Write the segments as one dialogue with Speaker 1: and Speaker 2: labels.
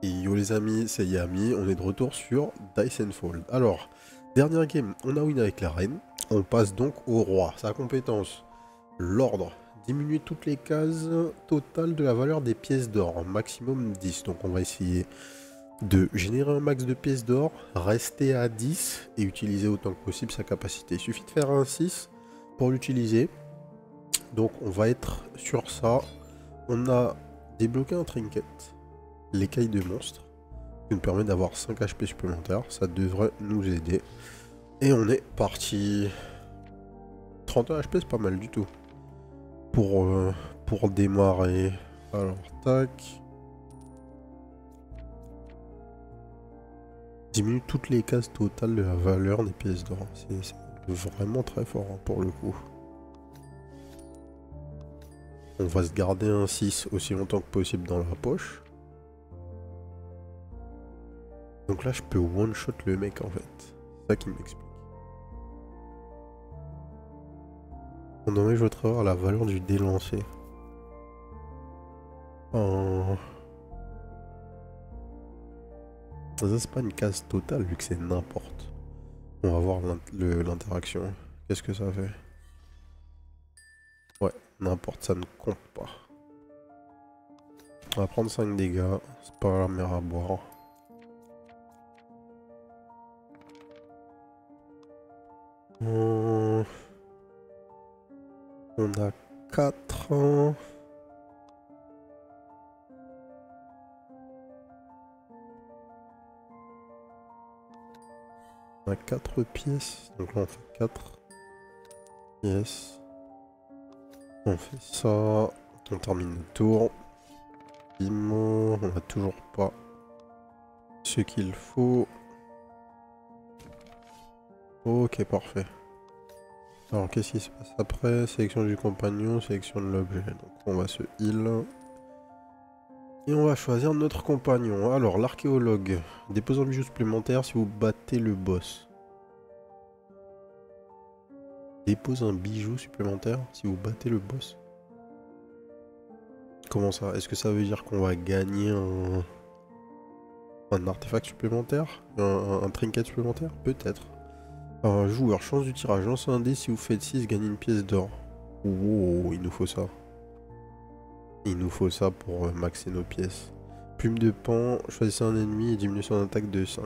Speaker 1: Et yo les amis, c'est Yami, on est de retour sur Dice and Fold. Alors, dernière game, on a win avec la reine. On passe donc au roi. Sa compétence, l'ordre. Diminuer toutes les cases totales de la valeur des pièces d'or, maximum 10. Donc on va essayer de générer un max de pièces d'or, rester à 10 et utiliser autant que possible sa capacité. Il suffit de faire un 6 pour l'utiliser. Donc on va être sur ça. On a débloqué un trinket. L'écaille de monstre, qui nous permet d'avoir 5 HP supplémentaires, ça devrait nous aider. Et on est parti. 31 HP, c'est pas mal du tout. Pour démarrer. Alors, tac. Diminue toutes les cases totales de la valeur des pièces d'or. C'est vraiment très fort hein, pour le coup. On va se garder un 6 aussi longtemps que possible dans la poche. Donc là, je peux one-shot le mec en fait. C'est ça qui m'explique. On dommage, je voudrais avoir la valeur du dé lancé. Ça, c'est pas une case totale vu que c'est n'importe. On va voir l'interaction. Qu'est-ce que ça fait? Ouais, n'importe, ça ne compte pas. On va prendre 5 dégâts. C'est pas la mer à boire. On a 4 ans. On a 4 pièces. Donc là on fait 4 pièces. On fait ça. On termine le tour. On n'a toujours pas ce qu'il faut. Ok, parfait. Alors qu'est-ce qui se passe après? Sélection du compagnon, sélectionne l'objet. Donc on va se heal. Et on va choisir notre compagnon. Alors l'archéologue. Dépose un bijou supplémentaire si vous battez le boss. Dépose un bijou supplémentaire si vous battez le boss. Comment ça? Est-ce que ça veut dire qu'on va gagner un artefact supplémentaire? Un trinket supplémentaire? Peut-être. Un joueur, chance du tirage, lance un dé si vous faites 6, gagnez une pièce d'or. Oh, il nous faut ça. Il nous faut ça pour maxer nos pièces. Plume de pan, choisissez un ennemi et diminue son attaque de 5.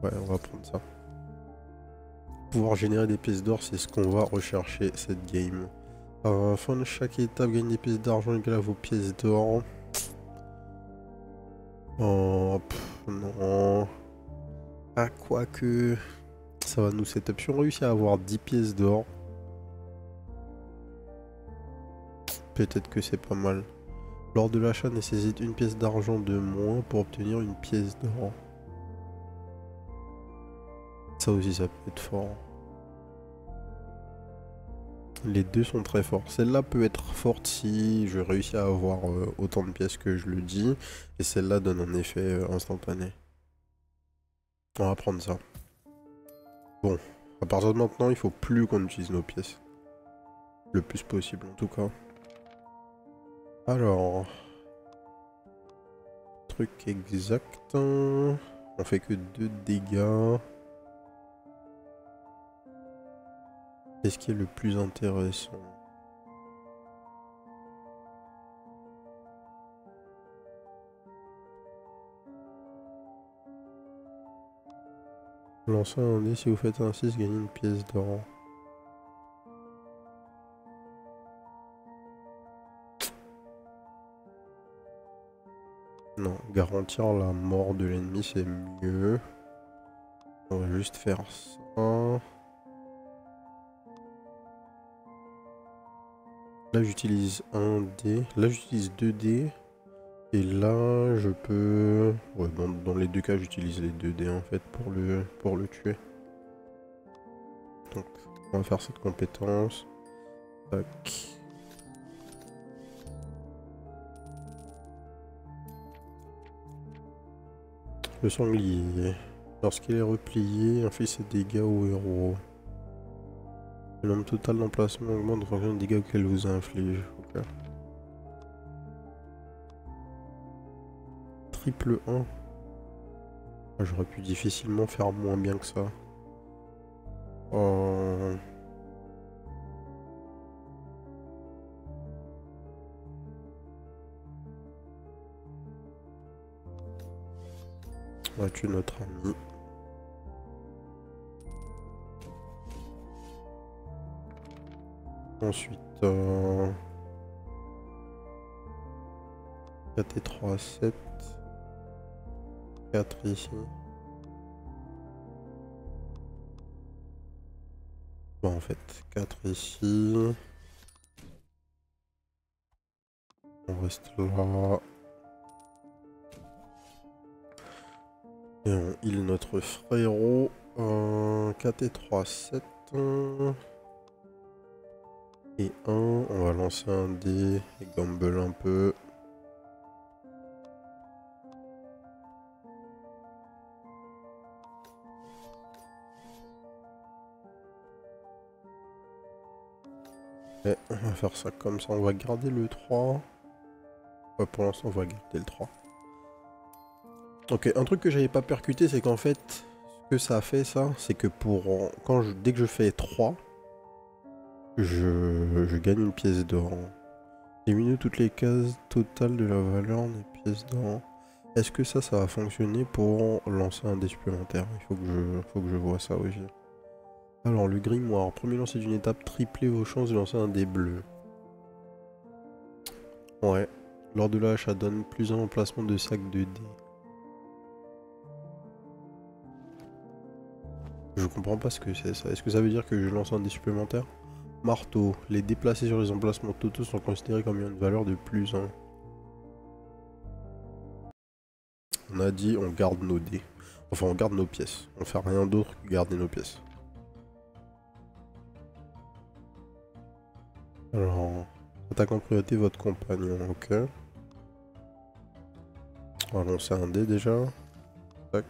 Speaker 1: Ouais, on va prendre ça. Pouvoir générer des pièces d'or, c'est ce qu'on va rechercher cette game. À la fin de chaque étape, gagne des pièces d'argent égales à vos pièces d'or. Oh, non. Ah, quoique... Ça va nous setup. Si on réussit à avoir 10 pièces d'or, peut-être que c'est pas mal. Lors de l'achat, nécessite une pièce d'argent de moins pour obtenir une pièce d'or. Ça aussi, ça peut être fort. Les deux sont très forts. Celle-là peut être forte si je réussis à avoir autant de pièces que je le dis. Et celle-là donne un effet instantané. On va prendre ça. Bon, à partir de maintenant, il faut plus qu'on utilise nos pièces. Le plus possible en tout cas. Alors... Truc exact. On fait que 2 dégâts. Qu'est-ce qui est le plus intéressant? Lancez un dé, si vous faites un 6, gagnez une pièce d'or. Non, garantir la mort de l'ennemi c'est mieux. On va juste faire ça. Là j'utilise un dé, là j'utilise 2 dés. Et là je peux... Ouais, dans les deux cas j'utilise les 2 dés en fait pour le tuer. Donc on va faire cette compétence. Tac. Le sanglier. Lorsqu'il est replié, inflige ses dégâts au héros. Le nombre total d'emplacements augmente en fonction des dégâts qu'elle vous inflige. Okay. triple 1. J'aurais pu difficilement faire moins bien que ça. On va tuer notre ami. Ensuite, 4 et 3, 7. 4 ici. Bon, en fait, 4 ici. On reste là. Et on heal notre frérot. 4 et 3, 7. Et 1. On va lancer un dé et gamble un peu. Et on va faire ça comme ça. On va garder le 3. Ouais, pour l'instant, on va garder le 3. Ok, un truc que j'avais pas percuté, c'est qu'en fait, ce que ça a fait, ça, c'est que dès que je fais 3, je gagne une pièce d'or. Diminue toutes les cases totales de la valeur des pièces d'or. Est-ce que ça va fonctionner pour lancer un dé supplémentaire? Il faut que je vois ça aussi. Alors, le grimoire. Premier lancer d'une étape, triplez vos chances de lancer un dé bleu. Ouais. Lors de l'achat, donne plus un emplacement de sac de dés. Je comprends pas ce que c'est ça. Est-ce que ça veut dire que je lance un dé supplémentaire? Marteau. Les déplacés sur les emplacements totaux sont considérés comme une valeur de plus 1. On a dit on garde nos dés. Enfin, on garde nos pièces. On fait rien d'autre que garder nos pièces. Alors, attaque en priorité votre compagnon, ok. On va lancer un dé déjà. Tac.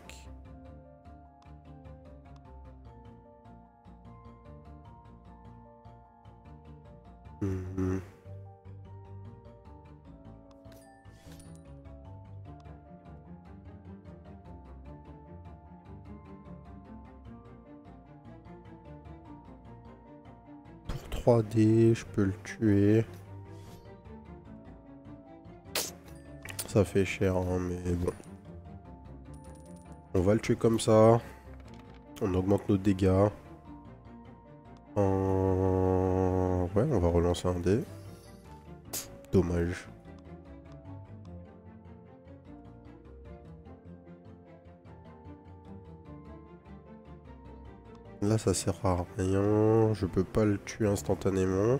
Speaker 1: Pour 3D, je peux le tuer. Ça fait cher, hein, mais bon. On va le tuer comme ça. On augmente nos dégâts. Ouais, on va relancer un dé. Dommage. Là, ça sert à rien. Je peux pas le tuer instantanément.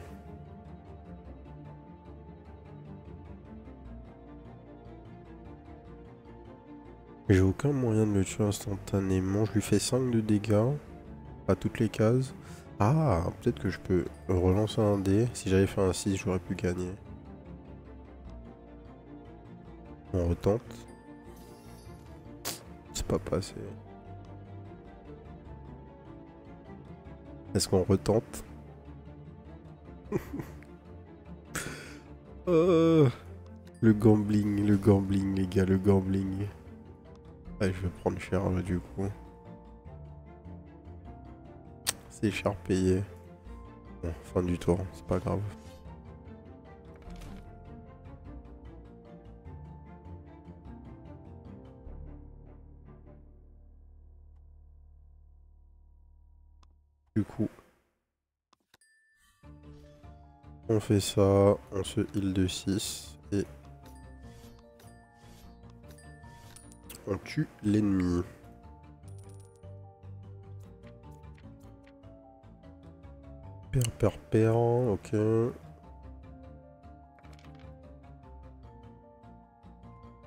Speaker 1: J'ai aucun moyen de le tuer instantanément. Je lui fais 5 de dégâts à toutes les cases. Ah, peut-être que je peux relancer un dé. Si j'avais fait un 6, j'aurais pu gagner. On retente. C'est pas passé. Est-ce qu'on retente? Le gambling, les gars, le gambling. Ah, je vais prendre cher là, du coup. C'est cher payé. Bon, fin du tour, c'est pas grave. Du coup, on fait ça, on se heal de 6 et on tue l'ennemi. Per, ok.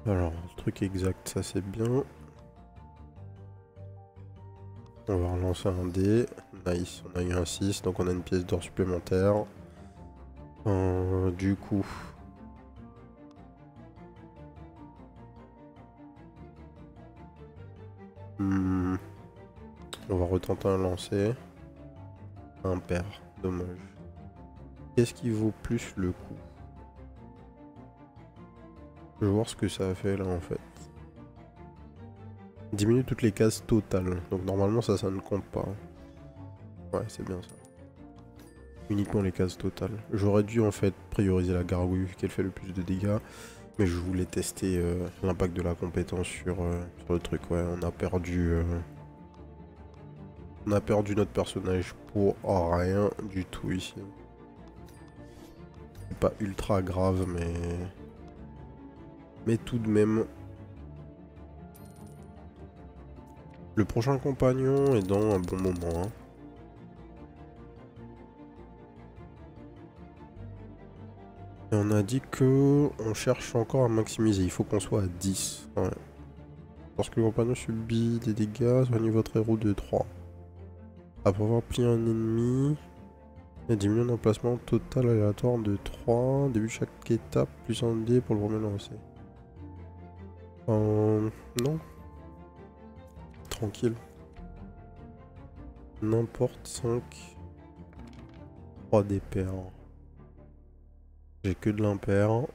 Speaker 1: Alors, le truc exact, ça c'est bien. On va relancer un dé. Nice, on a eu un 6, donc on a une pièce d'or supplémentaire. Du coup... on va retenter un lancer. Un pair, dommage. Qu'est-ce qui vaut plus le coup? Je vais voir ce que ça a fait là en fait. Diminue toutes les cases totales. Donc normalement ça ne compte pas. Ouais, c'est bien ça. Uniquement les cases totales. J'aurais dû en fait prioriser la gargouille vu qu'elle fait le plus de dégâts. Mais je voulais tester l'impact de la compétence sur le truc. Ouais, on a perdu notre personnage pour rien du tout ici. C'est pas ultra grave, mais tout de même. Le prochain compagnon est dans un bon moment. Hein. Et on a dit que on cherche encore à maximiser. Il faut qu'on soit à 10. Ouais. Lorsque le compagnon subit des dégâts, soignez votre héros de 3. Après avoir plié un ennemi, il diminue un emplacement total aléatoire de 3. Début de chaque étape, plus un dé pour le premier lancer. Non. Tranquille. N'importe 5. 3 dés pairs. J'ai que de l'impair. On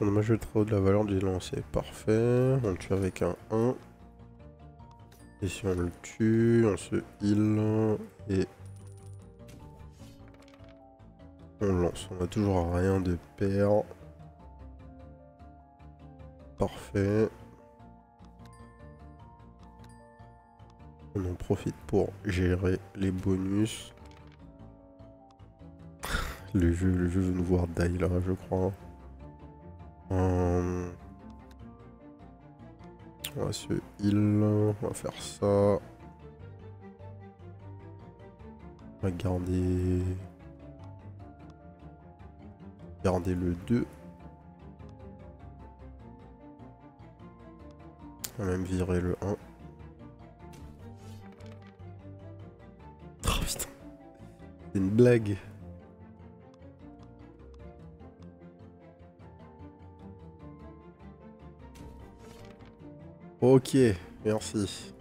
Speaker 1: dommage le très haut de la valeur du lancer. Parfait. On le tue avec un 1. Et si on le tue, on se heal. Et on lance. On a toujours rien de pair. Parfait. On en profite pour gérer les bonus. Le jeu veut nous voir die là, je crois. On va se heal. On va faire ça. On va garder le 2. On va même virer le 1. Oh putain. C'est une blague. Ok, merci.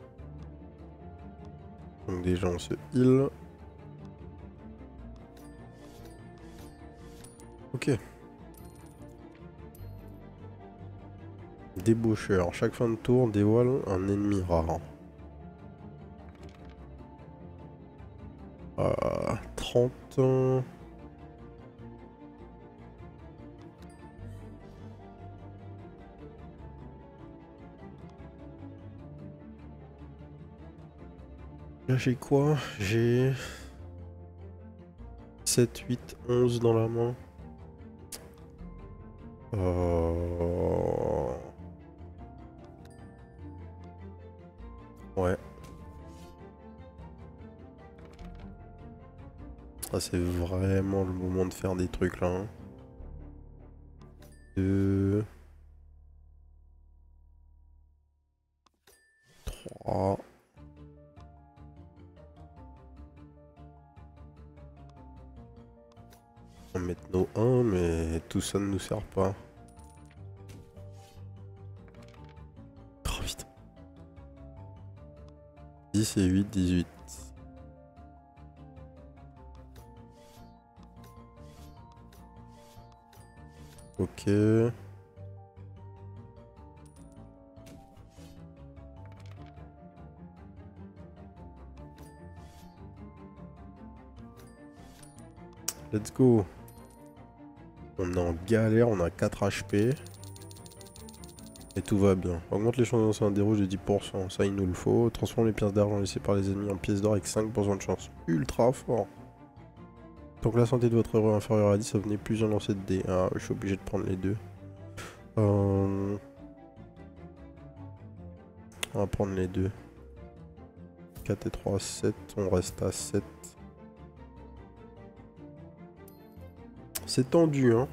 Speaker 1: Donc déjà on se heal. Ok. Débaucheur. Chaque fin de tour dévoile un ennemi rare. 30. Là j'ai quoi? J'ai 7, 8, 11 dans la main. Ouais. Ah, c'est vraiment le moment de faire des trucs là. Hein. 2, 3. On va mettre nos 1, mais tout ça ne nous sert pas. Oh putain. 10 et 8, 18. Ok. Let's go. On est en galère, on a 4 HP. Et tout va bien. Augmente les chances de lancer un dé rouge de 10%. Ça, il nous le faut. Transforme les pièces d'argent laissées par les ennemis en pièces d'or avec 5% de chance. Ultra fort. Tant que la santé de votre héros est inférieure à 10, ça venait plusieurs lancers de dés. Ah, je suis obligé de prendre les deux. On va prendre les deux. 4 et 3, 7. On reste à 7. C'est tendu, hein.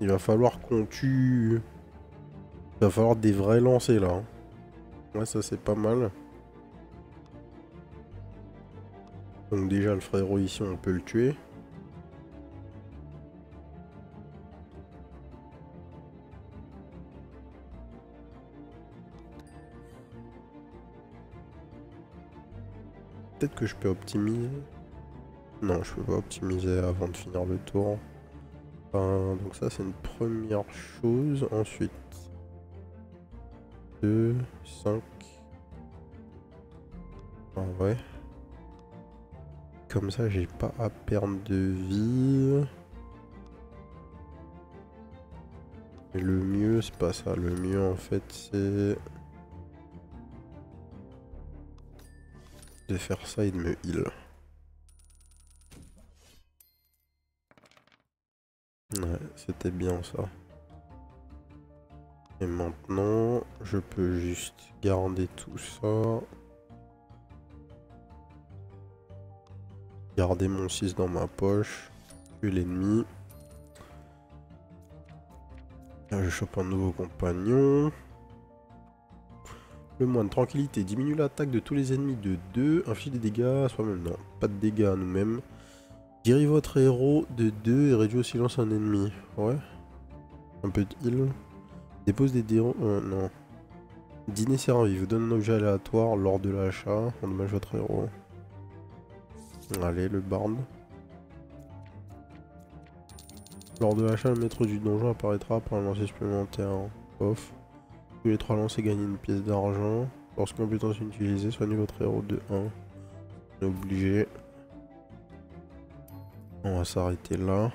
Speaker 1: Il va falloir qu'on tue... Il va falloir des vrais lancers, là. Hein. Ouais, ça, c'est pas mal. Donc déjà, le frérot ici, on peut le tuer. Peut-être que je peux optimiser. Non, je peux pas optimiser avant de finir le tour. Donc ça c'est une première chose. Ensuite 2, 5. Ah ouais. Comme ça j'ai pas à perdre de vie. Et le mieux c'est pas ça. Le mieux en fait c'est de faire ça et de me heal. Ouais, c'était bien ça. Et maintenant, je peux juste garder tout ça. Garder mon 6 dans ma poche. Tuer l'ennemi. Je chope un nouveau compagnon. Le moine, tranquillité. Diminue l'attaque de tous les ennemis de 2. Inflige des dégâts à soi-même. Non, pas de dégâts à nous-mêmes. Guéris votre héros de 2 et réduit au silence un ennemi. Ouais. Un peu de heal. Dépose des dés. Non. Dîner servi. Vous donne un objet aléatoire lors de l'achat. Endommage votre héros. Allez, le barde. Lors de l'achat, le maître du donjon apparaîtra par un lancer supplémentaire. Off. Tous les 3 lancers gagnent une pièce d'argent. Lorsque compétence est utilisée, soignez votre héros de 1. On est obligé. On va s'arrêter là.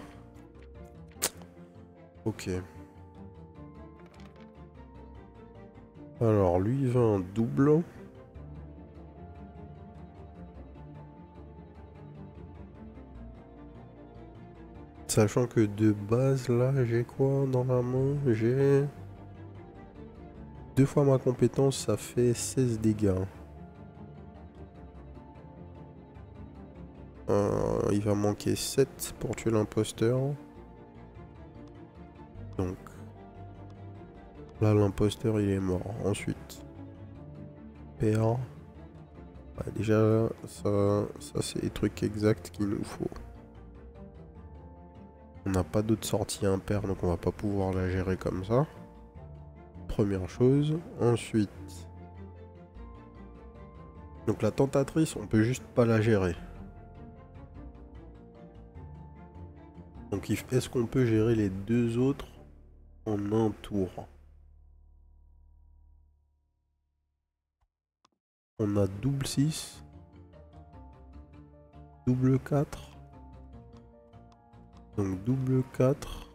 Speaker 1: Ok. Alors, lui, il veut un double. Sachant que de base, là, j'ai quoi dans la main? J'ai 2 fois ma compétence, ça fait 16 dégâts. Il va manquer 7 pour tuer l'imposteur. Donc, là, l'imposteur, il est mort. Ensuite, père. Ouais, déjà, ça c'est les trucs exacts qu'il nous faut. On n'a pas d'autre sortie impair, donc on va pas pouvoir la gérer comme ça. Première chose. Ensuite, donc la tentatrice, on peut juste pas la gérer. Donc est-ce qu'on peut gérer les 2 autres en un tour? On a double 6, double 4. Donc double 4.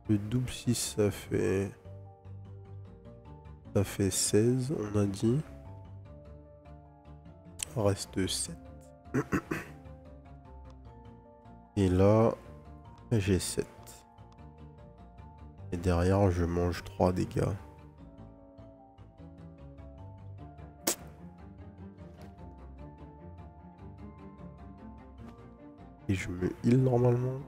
Speaker 1: Le double 6 ça fait 16, on a dit. Reste 7. Et là, j'ai 7. Et derrière, je mange 3 dégâts. Et je me heal normalement.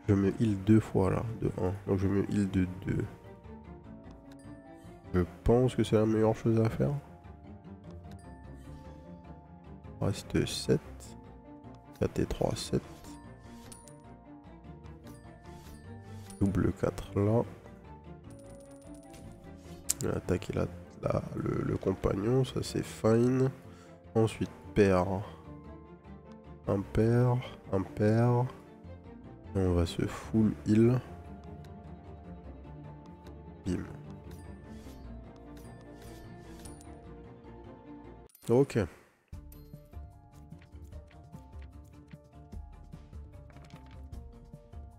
Speaker 1: Je me heal 2 fois là, de 1. Donc je me heal de 2. Je pense que c'est la meilleure chose à faire. Reste 7. 4 et 3, 7. Double 4 là. Attaquer le compagnon, ça c'est fine. Ensuite, pair. Impair. Impair. Et on va se full heal. Bim. Ok.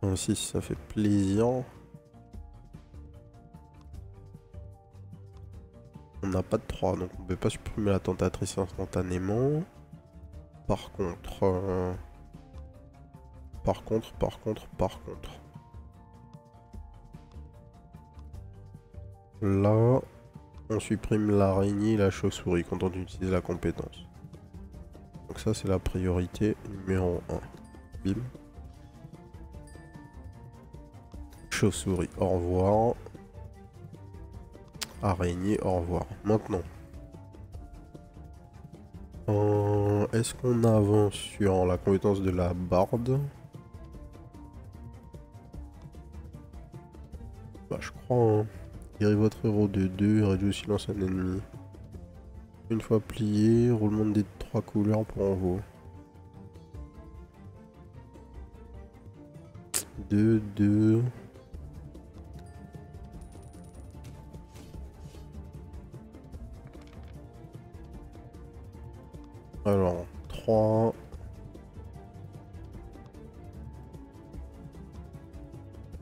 Speaker 1: Un 6, ça fait plaisir. On n'a pas de 3, donc on ne peut pas supprimer la tentatrice instantanément. Par contre... Par contre... Là, on supprime l'araignée et la chauve-souris quand on utilise la compétence. Donc ça, c'est la priorité numéro 1. Bim. Chauve-souris, au revoir. Araignée, au revoir. Maintenant. Est-ce qu'on avance sur la compétence de la barde? Bah je crois, hein. Guéris votre héros de 2 et réduit au silence un ennemi. Une fois plié, roulement de dés de 3 couleurs pour en vaut. 2, 2. Alors, 3.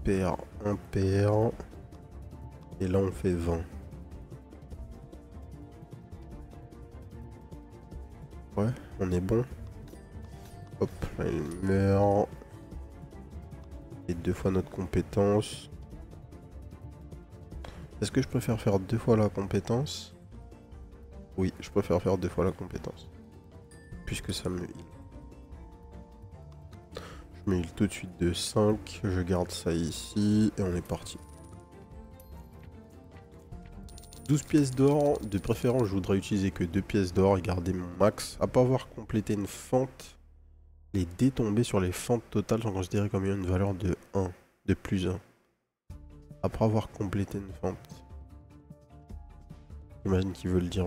Speaker 1: Paire, impair. Et là, on fait 20. Ouais, on est bon. Hop, là, il meurt. Et 2 fois notre compétence. Est-ce que je préfère faire 2 fois la compétence? Oui, je préfère faire 2 fois la compétence. Puisque ça me heal. Je me heal tout de suite de 5. Je garde ça ici. Et on est parti. 12 pièces d'or. De préférence, je voudrais utiliser que 2 pièces d'or et garder mon max. À pas avoir complété une fente, les dés tombés sur les fentes totales sont considérés comme ayant une valeur de 1. De plus 1. Après avoir complété une fente. J'imagine qu'ils veulent dire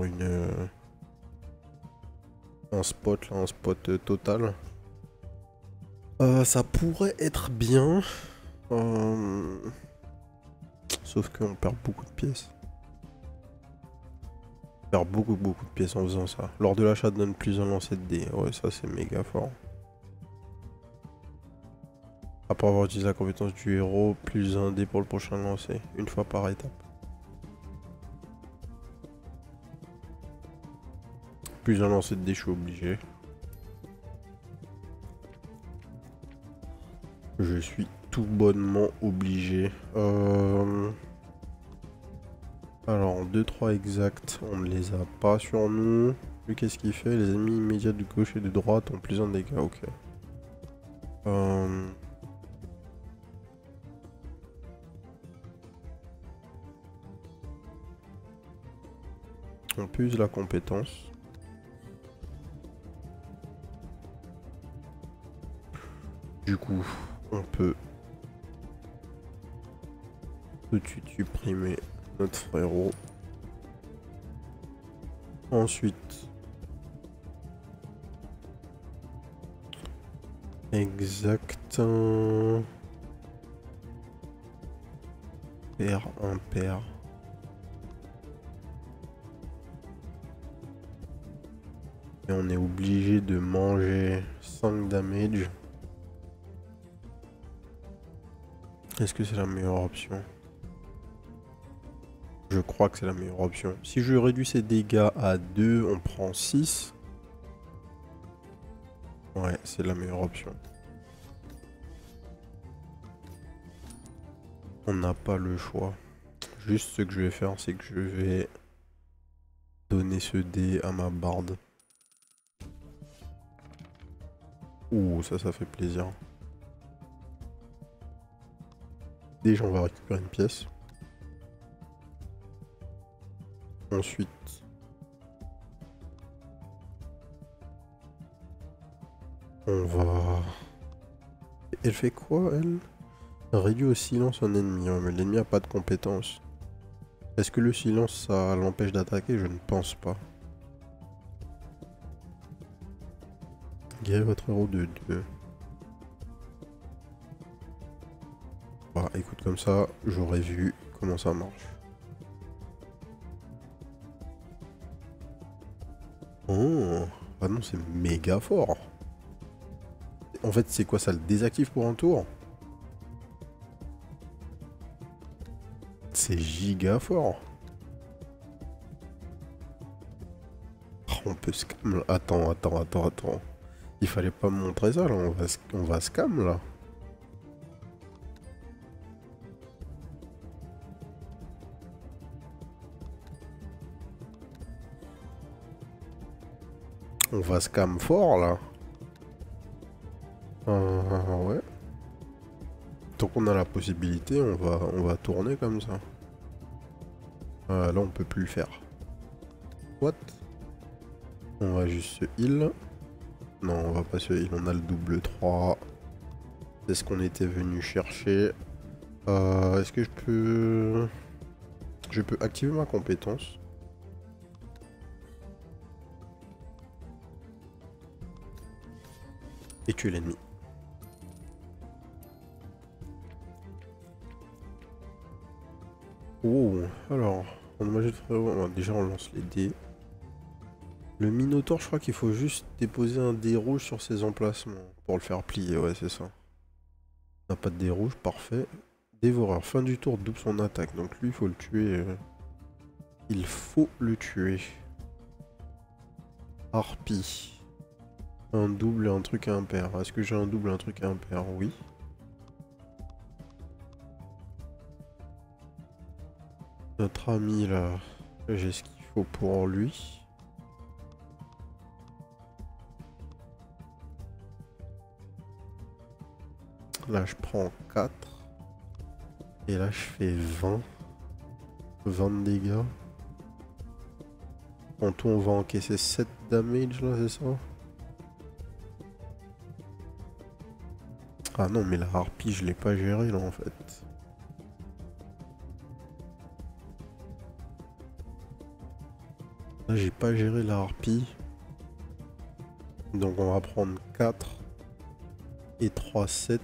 Speaker 1: un spot, là, un spot total. Ça pourrait être bien. Sauf qu'on perd beaucoup de pièces. On perd beaucoup de pièces en faisant ça. Lors de l'achat, donne plus un lancer de dés. Ouais, ça c'est méga fort. Après avoir utilisé la compétence du héros, plus un dé pour le prochain lancer. Une fois par étape. Plus un lancer de dés, je suis obligé. Je suis tout bonnement obligé. Alors, 2-3 exacts, on ne les a pas sur nous. Lui, qu'est-ce qu'il fait? Les ennemis immédiats de gauche et de droite ont plus un dégât, ok. On peut user la compétence. Du coup, on peut tout de suite supprimer notre frérot. Ensuite, exact. Paire, impair. Et on est obligé de manger 5 damage. Est-ce que c'est la meilleure option? Je crois que c'est la meilleure option. Si je réduis ses dégâts à 2, on prend 6. Ouais, c'est la meilleure option. On n'a pas le choix. Juste ce que je vais faire, c'est que je vais donner ce dé à ma barde. Ouh, ça fait plaisir. Déjà, on va récupérer une pièce. Ensuite, on va... Elle fait quoi, elle? Réduit au silence un ennemi. Ouais, mais l'ennemi a pas de compétence. Est-ce que le silence, ça l'empêche d'attaquer? Je ne pense pas. Guéris votre héros de 2. Bah, écoute, comme ça, j'aurais vu comment ça marche. Oh, ah non, c'est méga fort. En fait, c'est quoi, ça le désactive pour un tour? C'est giga fort. Oh, on peut scam là. Attends. Il fallait pas me montrer ça là, on va scam là. On va scam fort là. Ouais. Tant qu'on a la possibilité, on va tourner comme ça. Là, on peut plus le faire. What? On va juste se heal. Non, on va pas se heal, on a le double 3. C'est ce qu'on était venu chercher. Est-ce que je peux... Je peux activer ma compétence. Et tuer l'ennemi. Oh, alors, on a de frérot. Déjà, on lance les dés. Le Minotaure, je crois qu'il faut juste déposer un dé rouge sur ses emplacements pour le faire plier, ouais, c'est ça. On n'a pas de dé rouge, parfait. Dévoreur, fin du tour, double son attaque. Donc lui, il faut le tuer. Il faut le tuer. Harpie. Un double et un truc impair. Est-ce que j'ai un double et un truc impair? Oui. Notre ami là, j'ai ce qu'il faut pour lui. Là, je prends 4. Et là, je fais 20. 20 de dégâts. En tout, on va encaisser 7 damage là, c'est ça? Ah non, mais la harpie, je l'ai pas gérée là en fait. Là, j'ai pas géré la harpie. Donc, on va prendre 4 et 3, 7.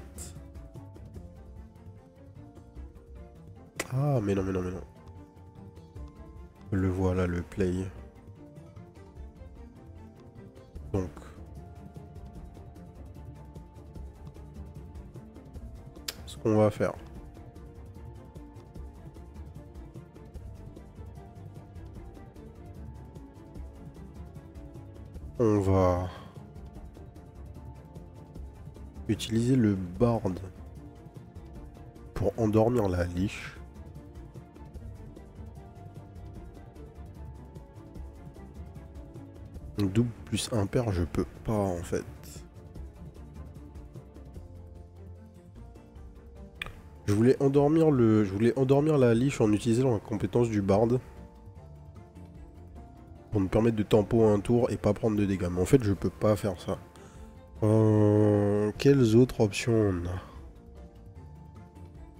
Speaker 1: Ah, mais non, mais non, mais non. Le voilà, le play. Donc. Ce qu'on va faire. On va utiliser le bard pour endormir la liche. Double plus impair, je peux pas en fait. Je voulais endormir la liche en utilisant la compétence du bard pour nous permettre de tempo un tour et pas prendre de dégâts. Mais en fait, je peux pas faire ça. Quelles autres options on a?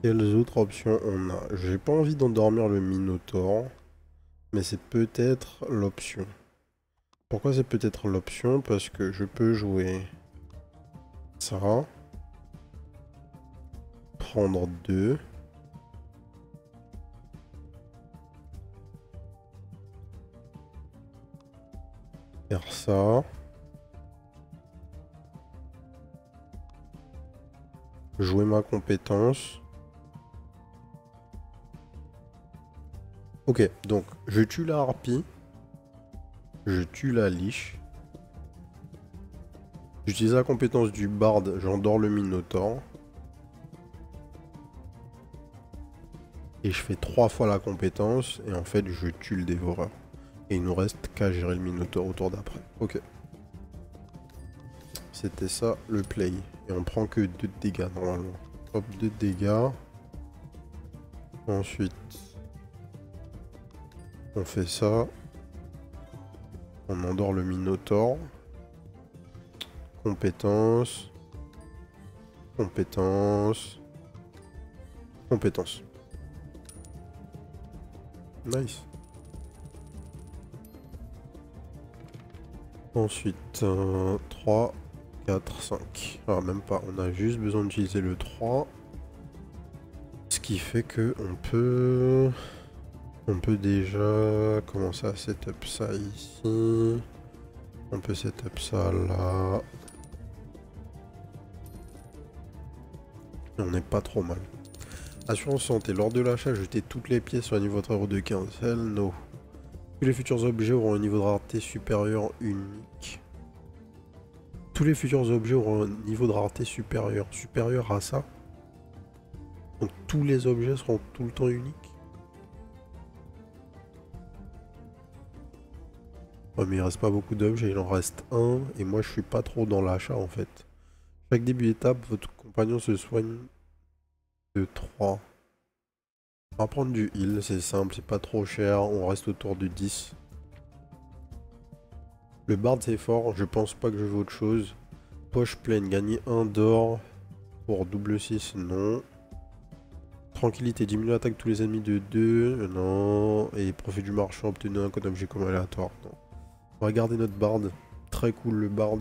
Speaker 1: Quelles autres options on a? J'ai pas envie d'endormir le Minotaure, mais c'est peut-être l'option. Pourquoi c'est peut-être l'option? Parce que je peux jouer ça, prendre 2. Faire ça. Jouer ma compétence. Ok, donc je tue la harpie. Je tue la liche. J'utilise la compétence du bard, j'endors le Minotaure. Et je fais 3 fois la compétence, et en fait je tue le dévoreur. Et il nous reste qu'à gérer le Minotaure au tour d'après. Ok. C'était ça le play. Et on prend que 2 de dégâts normalement. Hop, 2 de dégâts. Ensuite, on fait ça. On endort le Minotaure. Compétence. Compétence. Compétence. Nice. Ensuite, 3, 4, 5. Alors même pas, on a juste besoin d'utiliser le 3. Ce qui fait que on peut déjà commencer à setup ça ici. On peut setup ça là. Et on n'est pas trop mal. Assurance santé. Lors de l'achat, jetez toutes les pièces sur un niveau de rareté de 15. Hell no. Tous les futurs objets auront un niveau de rareté supérieur unique. Tous les futurs objets auront un niveau de rareté supérieur. Supérieur à ça. Donc tous les objets seront tout le temps uniques. Ouais, mais il reste pas beaucoup d'objets, il en reste un. Et moi je suis pas trop dans l'achat en fait. Chaque début d'étape, votre compagnon se soigne de 3. On va prendre du heal, c'est simple, c'est pas trop cher. On reste autour de 10. Le bard c'est fort, je pense pas que je veux autre chose. Poche pleine, gagner 1 d'or pour double 6, non. Tranquillité, diminue l'attaque de tous les ennemis de 2, non. Et profit du marchand, obtenir un code objet comme aléatoire, non. On va garder notre bard, très cool le bard.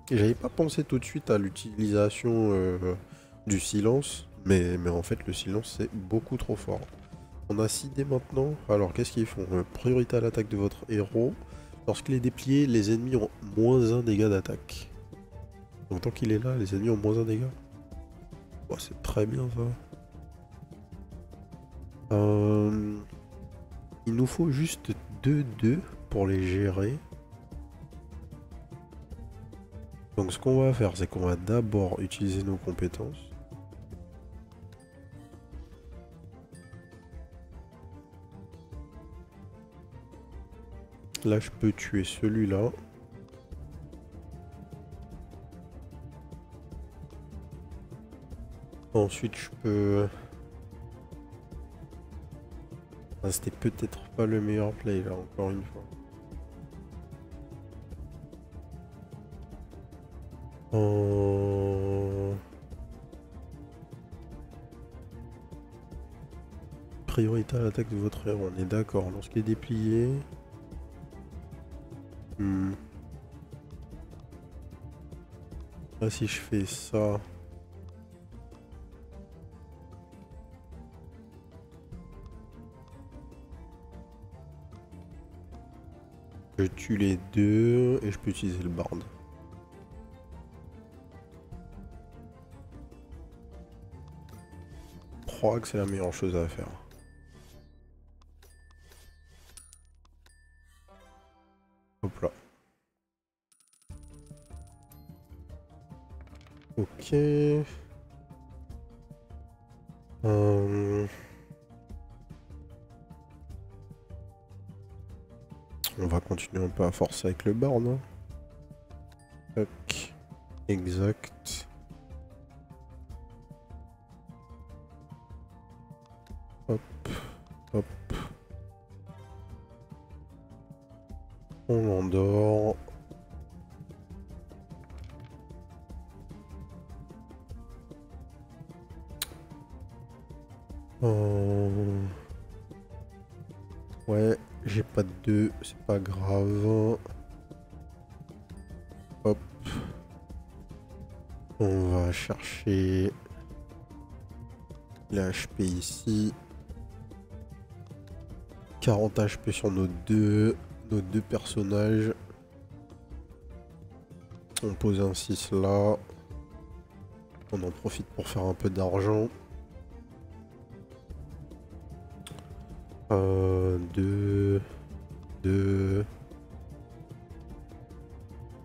Speaker 1: Et j'avais pas pensé tout de suite à l'utilisation du silence, mais en fait le silence c'est beaucoup trop fort. On a 6 dés maintenant. Alors, qu'est-ce qu'ils font? Priorité à l'attaque de votre héros. Lorsqu'il est déplié, les ennemis ont moins 1 dégât d'attaque. Donc tant qu'il est là, les ennemis ont moins 1 dégât. Oh, c'est très bien ça. Il nous faut juste 2 pour les gérer. Donc ce qu'on va faire, c'est qu'on va d'abord utiliser nos compétences. Là, je peux tuer celui-là. Ensuite, je peux... Ah, c'était peut-être pas le meilleur play, là, encore une fois. Priorité à l'attaque de votre héros, on est d'accord. Lorsqu'il est déplié... Là, si je fais ça... Je tue les 2 et je peux utiliser le bard. Je crois que c'est la meilleure chose à faire. Hop là. Ok. On va continuer un peu à forcer avec le bard, non? Tac. Exact. Hop. Hop. On l'endort. Ouais, j'ai pas de 2, c'est pas grave. Hop. On va chercher les HP ici. 40 HP sur nos deux personnages. On pose un 6 là. On en profite pour faire un peu d'argent. 2.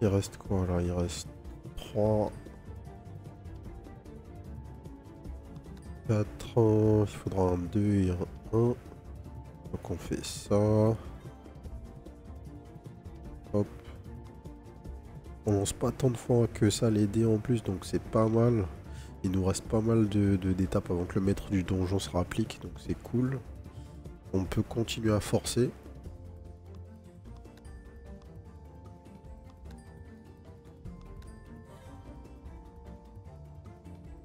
Speaker 1: Il reste quoi là? Il reste 3. 4. Il faudra un 2 et un 1. Donc on fait ça. Hop. On lance pas tant de fois que ça les dés en plus, donc c'est pas mal. Il nous reste pas mal d'étapes avant que le maître du donjon se rapplique, donc c'est cool. On peut continuer à forcer.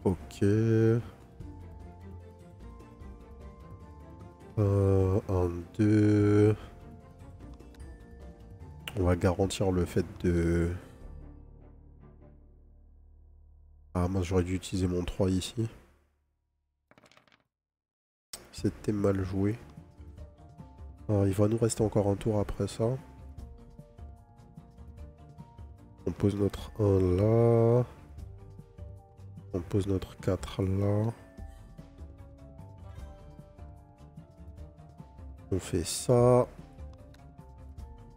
Speaker 1: Ok. 1, 2. On va garantir le fait de... Ah mince, j'aurais dû utiliser mon 3 ici. C'était mal joué. Alors, il va nous rester encore un tour après ça. On pose notre 1 là. On pose notre 4 là. On fait ça.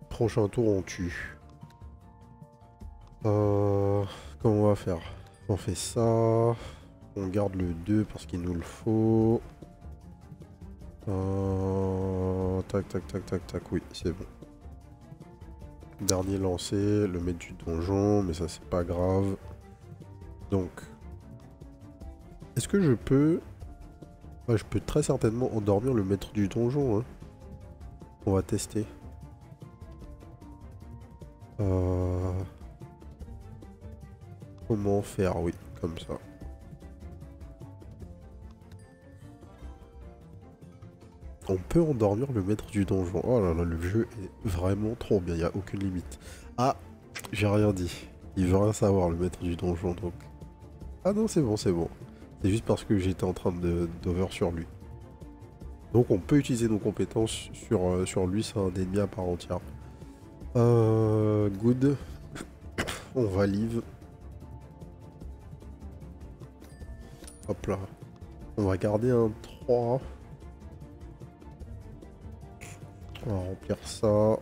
Speaker 1: Prochain tour, on tue. Comment on va faire? On fait ça. On garde le 2 parce qu'il nous le faut. Tac, tac, tac, tac, tac. Oui, c'est bon. Dernier lancé, le maître du donjon, mais ça c'est pas grave. Donc, est-ce que je peux... Ouais, je peux très certainement endormir le maître du donjon. Hein. On va tester. Comment faire? Oui, comme ça. On peut endormir le maître du donjon. Oh là là, le jeu est vraiment trop bien, il n'y a aucune limite. Ah, j'ai rien dit. Il veut rien savoir, le maître du donjon, donc... Ah non, c'est bon, c'est bon. C'est juste parce que j'étais en train d'over sur lui. Donc on peut utiliser nos compétences sur lui, c'est un ennemi à part entière. Good. On va live. Hop là. On va garder un 3. On va remplir ça.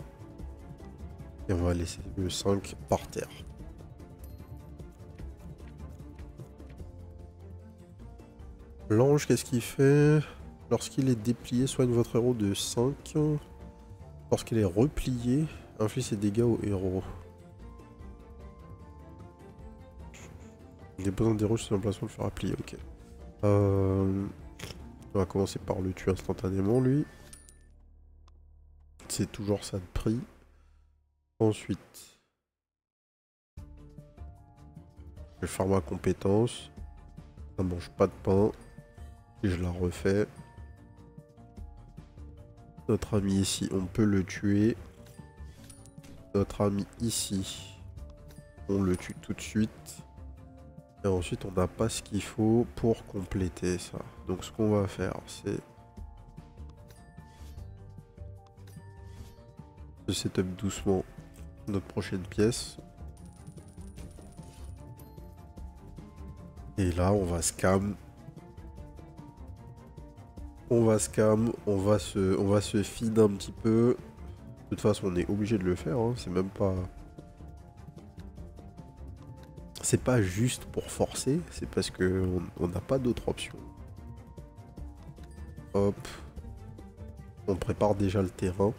Speaker 1: Et on va laisser le 5 par terre. L'ange, qu'est-ce qu'il fait? Lorsqu'il est déplié, soigne votre héros de 5. Lorsqu'il est replié, inflige ses dégâts au héros. Il a besoin des rouges sur l'emplacement de le faire plier, ok. On va commencer par le tuer instantanément, lui. C'est toujours ça de prix. Ensuite, je vais faire ma compétence. Ça mange pas de pain. Et je la refais. Notre ami ici, on peut le tuer. Notre ami ici, on le tue tout de suite. Et ensuite, on n'a pas ce qu'il faut pour compléter ça. Donc ce qu'on va faire, c'est de setup doucement notre prochaine pièce. Et là, on va scam. On va scam, on va se feed un petit peu. De toute façon, on est obligé de le faire, hein. C'est même pas... C'est pas juste pour forcer, c'est parce que on n'a pas d'autre option. Hop. On prépare déjà le terrain.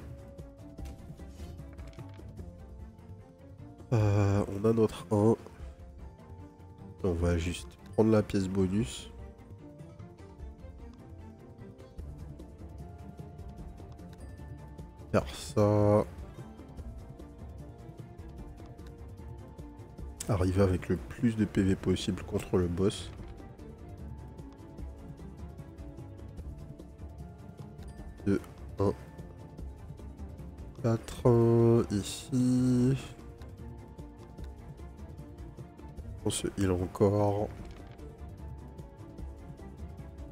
Speaker 1: On a notre 1. On va juste prendre la pièce bonus. Faire ça. Arriver avec le plus de PV possible contre le boss. De 1. 4 ici. On se heal encore.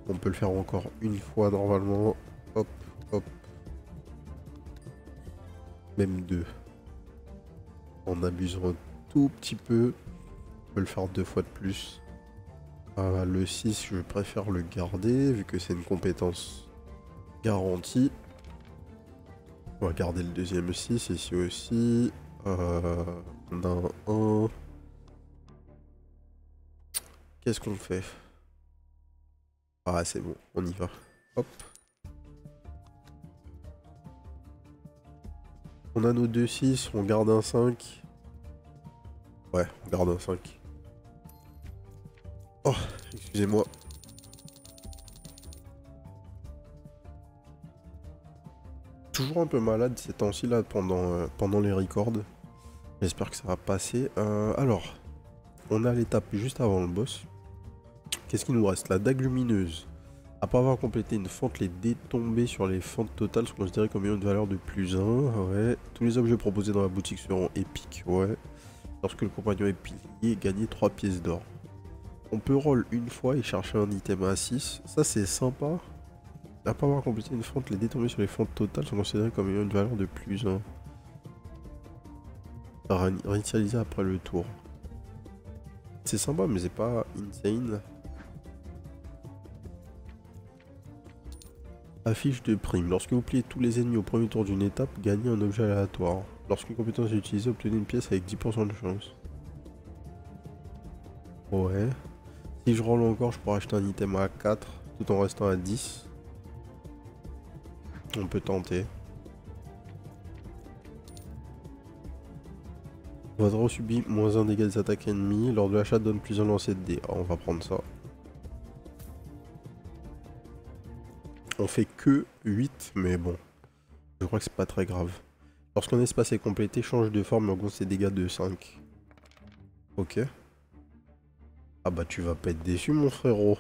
Speaker 1: On peut le faire encore une fois normalement. Hop, hop. Même 2. En abusant un tout petit peu. On peut le faire 2 fois de plus. Le 6, je préfère le garder vu que c'est une compétence garantie. On va garder le deuxième 6 ici aussi. On a un 1. Qu'est-ce qu'on fait? Ah, c'est bon, on y va. Hop. On a nos 2 6, on garde un 5. Ouais, on garde un 5. Oh, excusez-moi. Toujours un peu malade ces temps-ci là pendant les records. J'espère que ça va passer. Alors, on a l'étape juste avant le boss. Qu'est-ce qu'il nous reste? La dague lumineuse. Après avoir complété une fente, les dés tombés sur les fentes totales sont considérés comme ayant une valeur de plus 1. Ouais. Tous les objets proposés dans la boutique seront épiques. Ouais. Lorsque le compagnon est pilier, gagnez 3 pièces d'or. On peut roll une fois et chercher un item à 6. Ça, c'est sympa. Après avoir complété une fente, les dés tombés sur les fentes totales sont considérés comme ayant une valeur de plus 1. Réinitialiser après le tour. C'est sympa, mais c'est pas insane. Affiche de prime. Lorsque vous pliez tous les ennemis au premier tour d'une étape, gagnez un objet aléatoire. Lorsqu'une compétence est utilisée, obtenez une pièce avec 10% de chance. Ouais. Si je roll encore, je pourrais acheter un item à 4 tout en restant à 10. On peut tenter. Votre héros subit moins 1 dégâts des attaques ennemies. Lors de l'achat, donne plus un lancer de dés. Ah, on va prendre ça. On fait que 8, mais bon. Je crois que c'est pas très grave. Lorsqu'un espace est complété, change de forme et augmente ses dégâts de 5. Ok. Ah bah tu vas pas être déçu mon frérot.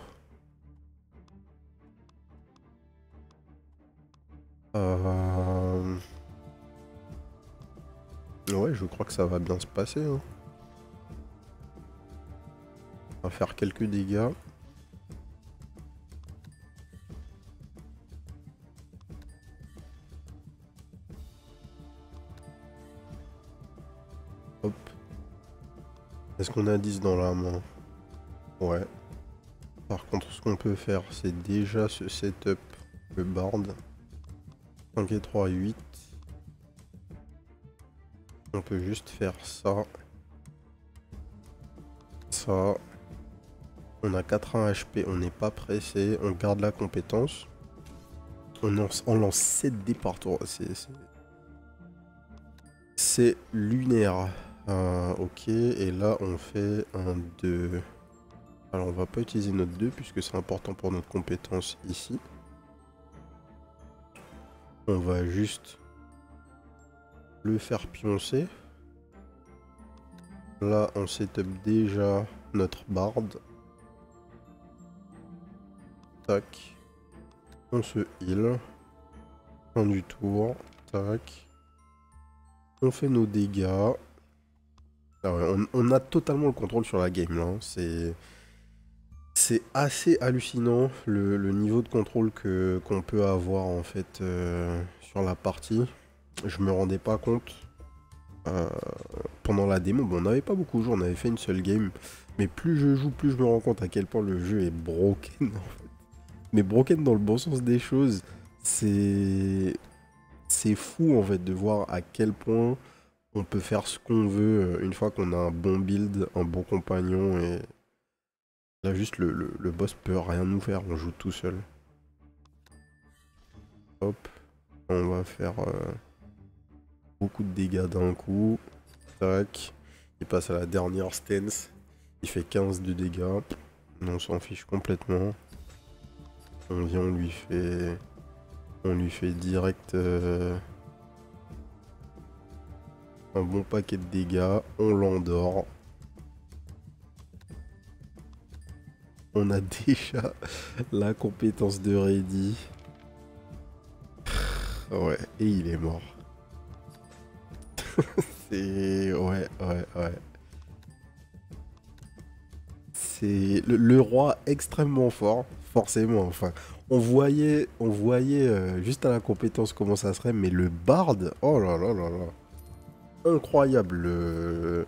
Speaker 1: Ouais, je crois que ça va bien se passer. Hein. On va faire quelques dégâts. qu'on a 10 dans la main. Ouais. Par contre, ce qu'on peut faire, c'est déjà ce setup, le bard. 5 et 3, 8. On peut juste faire ça. Ça. On a 80 HP, on n'est pas pressé. On garde la compétence. On lance 7 dés par tour. C'est lunaire. Ok, et là on fait un 2. Alors on va pas utiliser notre 2 puisque c'est important pour notre compétence ici. On va juste le faire pioncer. Là on setup déjà notre bard. Tac. On se heal. Fin du tour. Tac. On fait nos dégâts. Ah ouais, on a totalement le contrôle sur la game là. C'est assez hallucinant le niveau de contrôle qu'on peut avoir en fait sur la partie. Je me rendais pas compte pendant la démo. Bon, on n'avait pas beaucoup joué, on avait fait une seule game. Mais plus je joue, plus je me rends compte à quel point le jeu est broken en fait. Mais broken dans le bon sens des choses. C'est fou en fait de voir à quel point on peut faire ce qu'on veut une fois qu'on a un bon build, un bon compagnon et là juste le boss peut rien nous faire, on joue tout seul. Hop, on va faire beaucoup de dégâts d'un coup. Tac, il passe à la dernière stance, il fait 15 de dégâts, on s'en fiche complètement. On vient, on lui fait direct un bon paquet de dégâts, on l'endort. On a déjà la compétence de Ready. Ouais, et il est mort. C'est... Ouais. C'est le roi extrêmement fort, forcément. Enfin, on voyait juste à la compétence comment ça serait, mais le bard, oh là là là là. Incroyable le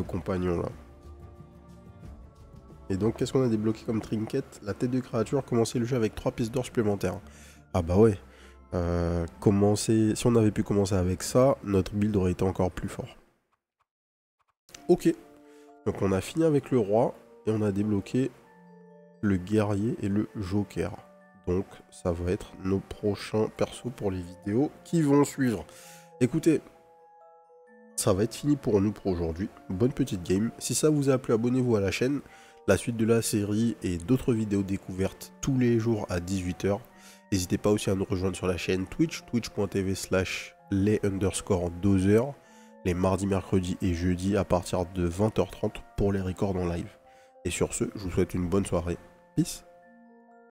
Speaker 1: compagnon là. Et donc, qu'est-ce qu'on a débloqué comme trinket? La tête de créature, commencer le jeu avec 3 pièces d'or supplémentaires. Ah bah ouais. Si on avait pu commencer avec ça, notre build aurait été encore plus fort. Ok. Donc on a fini avec le roi et on a débloqué le guerrier et le joker. Donc ça va être nos prochains persos pour les vidéos qui vont suivre. Écoutez, ça va être fini pour nous pour aujourd'hui. Bonne petite game. Si ça vous a plu, abonnez-vous à la chaîne. La suite de la série et d'autres vidéos découvertes tous les jours à 18 h. N'hésitez pas aussi à nous rejoindre sur la chaîne Twitch, twitch.tv/les_2h, les mardis, mercredis et jeudis à partir de 20 h 30 pour les records en live. Et sur ce, je vous souhaite une bonne soirée. Peace.